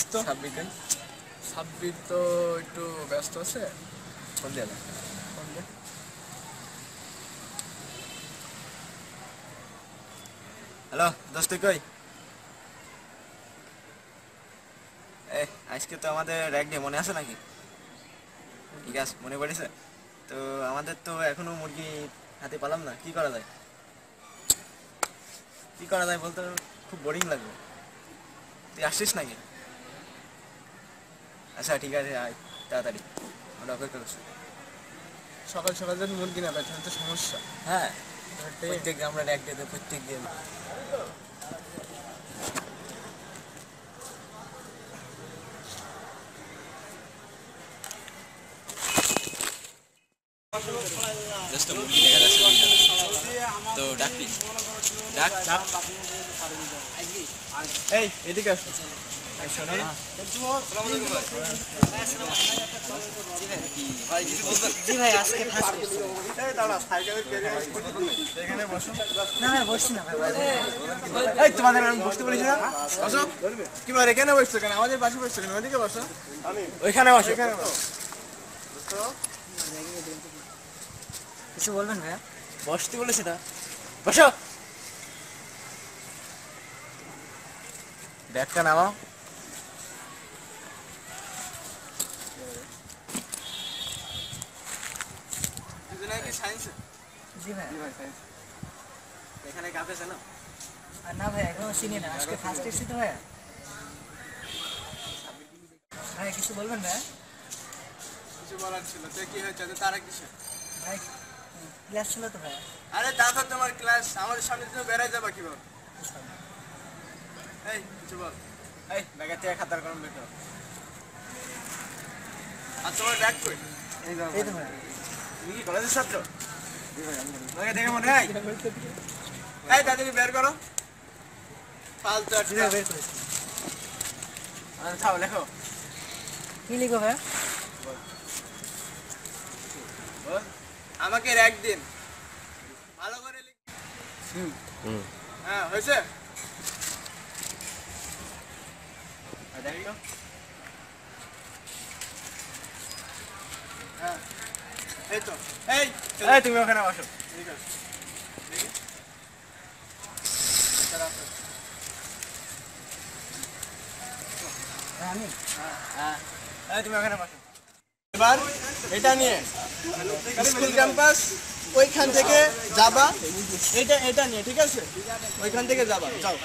সাব্বির সাব্বির তো একটু ব্যস্ত আছে। ফোন দিয়ে না, ফোন দিয়ে। হ্যালো দোস্ত, কই? আজকে তো আমাদের র্যাক ডে, মনে আছে নাকি? ঠিক আছে, মনে পড়েছে তো। আমাদের তো এখনো মুরগি হাতে পালাম না, কি করা যায়? কি করা যায় বলতে, খুব বোরিং লাগবে। তুই আসছিস নাকি? আচ্ছা ঠিক আছে, আয় তাড়াতাড়ি, আমরা অপেক্ষা করছি। সকাল সকাল যদি মুরগি না পাই তাহলে তো সমস্যা। হ্যাঁ, প্রত্যেক আমরা র্যাক ডে দেবো প্রত্যেক দিন। তো ডাকবি, ডাক ডাক। এই এদিকে আসো। শোনো না, জি ভাই, আজকে ফার্স্ট এখানে বসো। না ভাই, বসছি না ভাই। এই তোমাদের আমি বসতে বলেছি না? বসো। কি বল, এখানে বসছো কেন? আমাদের পাশে বসছো কেন? ওইদিকে বসো। ওইখানে বসো। এখানে বসো। কিছু বলবেন ভাইয়া? বসতে বলেছি না, বসো। ব্যাগটা নামাও। জি ভাই। এখানে কাঁপে না? আর না ভাই, এখনো চিনি না, আজকে ফার্স্ট এসেছি তো ভাইয়া। ভাই কিছু বলবেন ভাইয়া? কিছু বলার ছিল, তো কি হয়েছে? তারা কিসে? ভাই ক্লাস ছিল তো ভাইয়া। আরে দেখো, তোমার ক্লাস আমাদের সামনে তুমি বেড়াই যাবা কিভাবে? এই কিছু বল। এই ব্যাগের থেকে খাতার কলম বের করো। আর তোমার ব্যাগ কই? এই তো ভাইয়া। তুমি কি কলেজের ছাত্র? তোমাকে দেখে মনে হয়। এই তাড়াতাড়ি বের করো। ফালতু জি একটা। ভাই, বের করেছি। ছাও, লেখো। কি লিখো ভাইয়া? বল। আমাকে এক দিন ভালো করে লিখ। হ্যাঁ, হয়েছে? দেখো। হ্যাঁ, এই তো। এই তুমি ওখানে বসো। ঠিক আছে, দেখি। ভাই আমি হ্যাঁ, এই তুমি ওখানে বসো। এবার এটা নিয়ে স্কুল ক্যাম্পাস ওইখান থেকে যাবা। এটা নিয়ে, ঠিক আছে? ওইখান থেকে যাবা, যাও।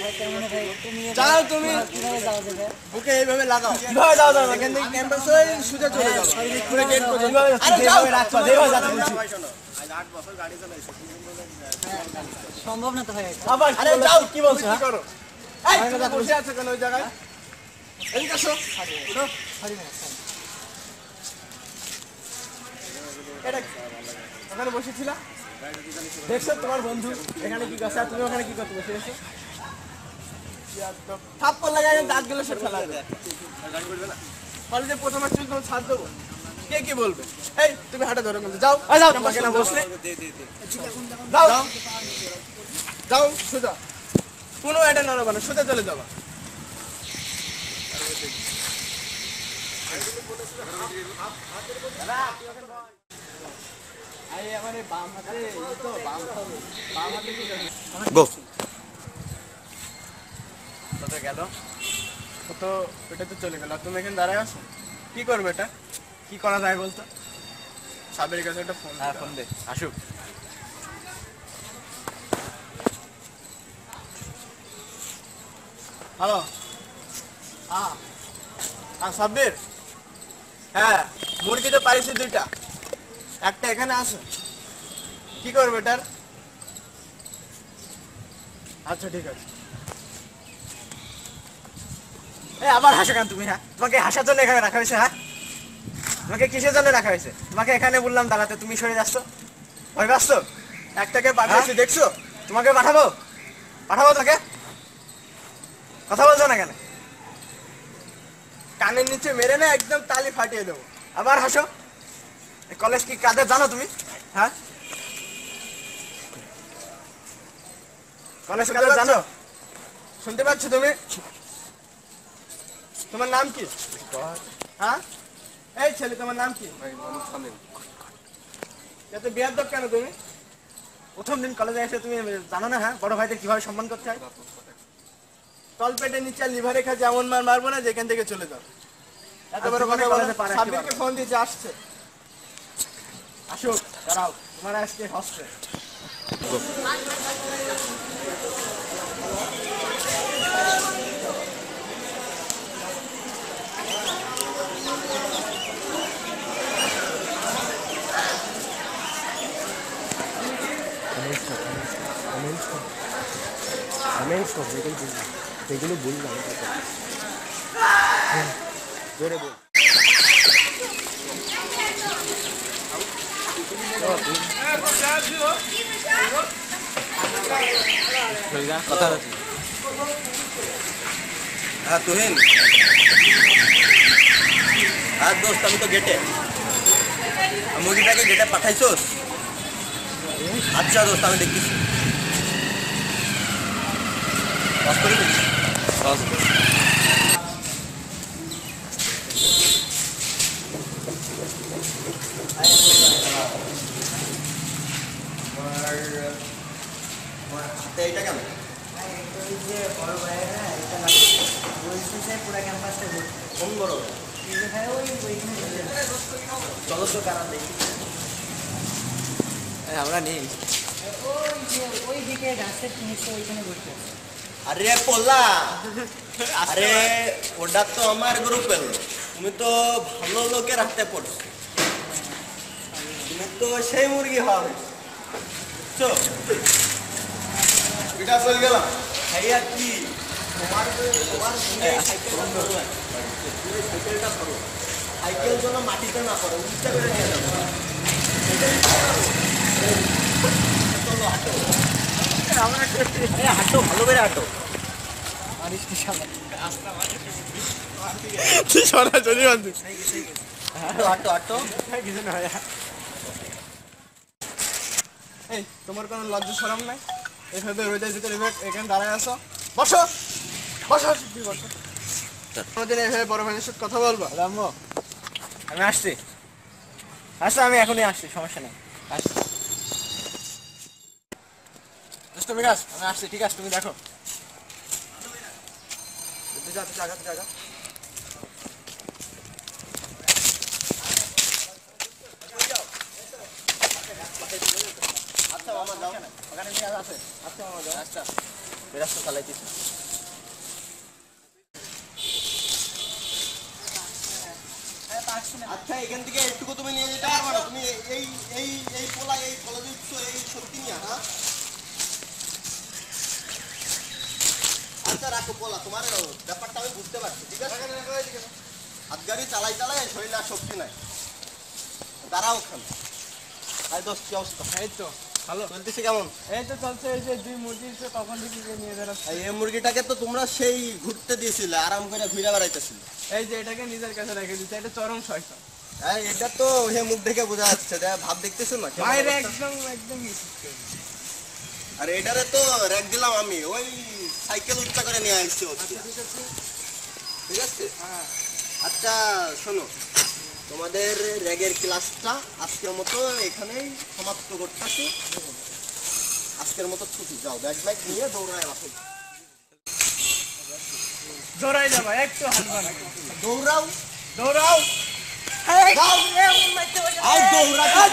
ভাই কেমন ভাই, একটু নিয়ে যাও তুমি। কিভাবে যাওয়া যাবে? বুকে এইভাবে লাগাও। কিভাবে যাও? এখান থেকে ক্যাম্পাস হয়ে সোজা চলে যাও। পুরো গেট পর্যন্ত। আরে যাও, রাখবা, যেভাবে যাতে বলছি। সম্ভব না তো ভাই। আবার আরে যাও, কি বলছো? কি করো? এই তুমি বসে আছো কেন ওই জায়গায়? এদিকে আসো। সরি ভাই, সরি। এটা ওখানে বসেছিলা? দেখছো তোমার বন্ধু এখানে কি করছে, আর তুমি ওখানে কি করতে বসে আছো? থাপ্পড় লাগাই দাঁতগুলো সব ফেলা দেয়। কলেজে প্রথম আসছিল, তোমার ছাড় দেবো। কে কি বলবে? এই তুমি হাঁটা ধরো, কিন্তু যাও। যাও, তোমাকে না বসলে। যাও যাও, সোজা। কোনো এটা নড়বা না, সোজা চলে যাবা। গো। কত গেল? তো এটা তো চলে গেল, তুমি এখানে দাঁড়ায় আছো। কি করবে এটা? কি করা যায় বলতো? সাবের কাছে একটা ফোন। হ্যাঁ, ফোন দে, আসুক। হ্যালো। হ্যাঁ সাব্বির। হ্যাঁ, মুরগি তো পাইছি দুইটা, একটা এখানে আছে। কি করবে এটার? আচ্ছা ঠিক আছে। এই আবার হাসো কেন তুমি? হ্যাঁ, তোমাকে হাসার জন্য এখানে রাখা হয়েছে? হ্যাঁ, তোমাকে কিসের জন্য রাখা হয়েছে? তোমাকে এখানে বললাম দাঁড়াতে, তুমি সরে যাচ্ছ। ভয় পাচ্ছ? একটাকে পাঠাইছি, দেখছো? তোমাকে পাঠাবো? পাঠাবো তোকে? কথা বলছো না কেন? কানের নিচে মেরে না একদম তালি ফাটিয়ে দেবো। আবার হাসো। কলেজ কি কাদের জানো তুমি? হ্যাঁ, কলেজ কাদের জানো? শুনতে পাচ্ছ তুমি? তোমার নাম কি? হ্যাঁ, এই ছেলে তোমার নাম কি? এত বেয়াদব কেন তুমি? প্রথম দিন কলেজে এসে তুমি জানো না হ্যাঁ বড় ভাইদের কিভাবে সম্মান করতে হয়? তল পেটে নিচে লিভারে খা যেমন মার মারবো না, যেখান থেকে চলে যাও। এত বড় জীবনে কথা বলে কলেজে পা রাখতে সাব্বিরকে পারবে না। ফোন দিয়েছে, আসছে। আসুক দাঁড়াও, তোমার আজকে হস্তে হ্যাঁ তুহিন, আর দোস্ত আমি তো গেটে, মুরগিটাকে গেটে পাঠাইছোস? আচ্ছা দোস্ত আমি দেখতেছি। এইটা কেন? ওই যে বড় ভাইয়েরা এটা বলতেছে পুরো ক্যাম্পাসটা ঘুরতে। কোন বড়? এই যে ভাই ওইখানে চলে যাবে। চলো তো কারণ দেখি। আমরা নেই। ওই যে ওই দিকে গাছের নিচে ওইখানে ঘুরতে আছে। আরে পোলা, আরে ওটা তো আমার গ্রুপের লোক। তুমি তো ভালো লোকের হাতে পড়ছো, তুমি তো সেই মুরগি হওয়া বুঝছো? এটা চলে গেলাম। ভাইয়া কি তোমার তোমার সাইকেলটা ধরো, তুমি সাইকেলটা ধরো, সাইকেল যেন মাটিতে না পড়ে, উল্টা করে নিয়ে যাবো। চলো হাঁটো, আরে হাঁটো, ভালো করে হাঁটো। সরাসরি বান্ধব। হাঁটো হাঁটো হাঁটো। এই তোমার কোনো লজ্জা শরম নাই? এভাবে রোদের ভিতরে এখানে দাঁড়ায় আসো, বসো বসো শিগগির বসো। কোনোদিন এভাবে বড় ভাইয়ের সাথে কথা বলবা? রাম্য আমি আসছি, আচ্ছা আমি এখনই আসছি, সমস্যা নেই আসছি। দুষ্ট বিকাশ আমি আসছি, ঠিক আছে তুমি দেখো। জায়গা আচ্ছা মামা যাও, ওখানে নিয়ে আছে। আচ্ছা মামা যাও। আচ্ছা বেরাস্তা চালাইতেছি। আচ্ছা এখান থেকে একটুকু তুমি নিয়ে যেতে পারবে না? তুমি এই এই এই পোলা, এই কলেজে উঠছো এই শক্তি নিয়ে? হ্যাঁ আচ্ছা রাখো পোলা, তোমার ব্যাপারটা আমি বুঝতে পারছি, ঠিক আছে? হাত গাড়ি চালাই চালাই শরীরে আর শক্তি নাই। দাঁড়াও ওখানে। আরে দোস্ত কি অবস্থা? এই তো ভালো চলতেছে কেমন? এই তো চলছে। এই যে দুই মুরগি কখন থেকে নিয়ে বেরোচ্ছে। এই মুরগিটাকে তো তোমরা সেই ঘুরতে দিয়েছিলে, আরাম করে ঘুরে বেড়াইতেছিলে। এই যে এটাকে নিজের কাছে রেখে দিচ্ছে, এটা চরম শয়তান। এটা তো হে মুখ দেখে বোঝা যাচ্ছে, ভাব দেখতেছো না কেমন বাইরে অবস্থা? একদম একদম আর এটারে তো র্যাক দিলাম আমি, ওই সাইকেল উচ্চা করে নিয়ে আসছি হচ্ছে, ঠিক আছে? হ্যাঁ। আচ্ছা শোনো, তোমাদের র্যাগের ক্লাসটা আজকের মতো এখানেই সমাপ্ত করতেছি। আজকের মতো ছুটি, যাও ব্যাগ ব্যাগ নিয়ে দৌড়ায় আসো। দৌড়াই যাবা, একটু হালবা না। দৌড়াও দৌড়াও। যাও, আর দৌড়াও।